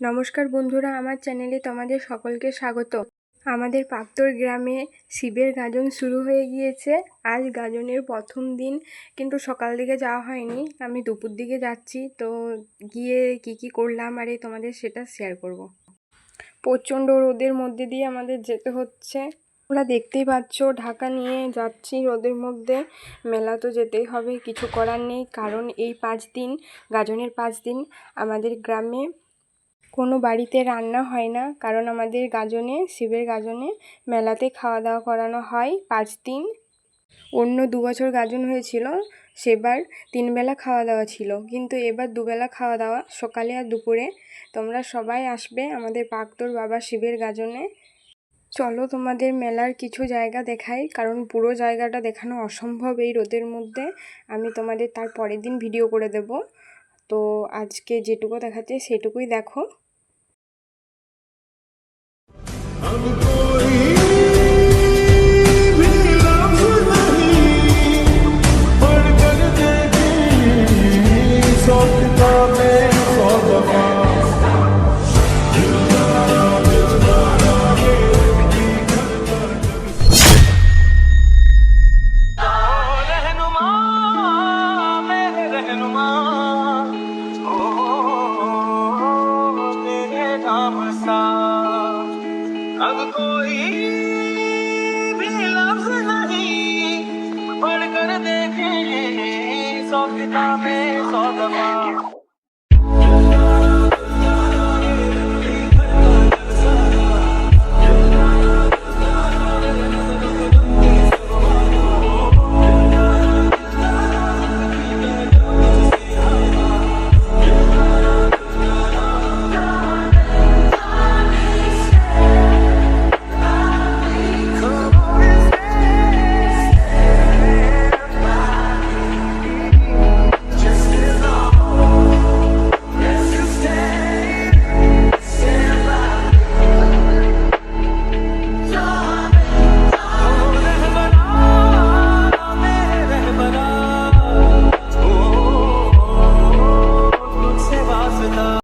নমস্কার বন্ধুরা, আমার চ্যানেলে তোমাদের সকলকে স্বাগত। আমাদের পাক্তর গ্রামে শিবের গাজন শুরু হয়ে গিয়েছে। আজ গাজনের প্রথম দিন, কিন্তু সকাল দিকে যাওয়া হয়নি, আমি দুপুর দিকে যাচ্ছি। তো গিয়ে কি করলাম আরে তোমাদের সেটা শেয়ার করব। প্রচণ্ড রোদের মধ্যে দিয়ে আমাদের যেতে হচ্ছে। তোমরা দেখতেই পাচ্ছ, ঢাকা নিয়ে যাচ্ছি রোদের মধ্যে। মেলা তো যেতেই হবে, কিছু করার নেই, কারণ এই 5 দিন, গাজনের 5 দিন আমাদের গ্রামে কোনো বাড়িতে রান্না হয় না, কারণ আমাদের গাজনে, শিবের গাজনে মেলাতে খাওয়া দাওয়া করানো হয় 5 দিন। অন্য 2 বছর গাজন হয়েছিল, সেবার 3 বেলা খাওয়া দাওয়া ছিল, কিন্তু এবার 2 বেলা খাওয়া দাওয়া, সকালে আর দুপুরে। তোমরা সবাই আসবে আমাদের পাক্তর বাবা শিবের গাজনে। চলো তোমাদের মেলার কিছু জায়গা দেখাই, কারণ পুরো জায়গাটা দেখানো অসম্ভব এই রোদের মধ্যে। আমি তোমাদের তার পরের দিন ভিডিও করে দেব। তো আজকে যেটুকু দেখাচ্ছে সেটুকুই দেখো। अब कोई भी लफ्ज नहीं पढ़कर देखें 100 किताबें 100 दफा।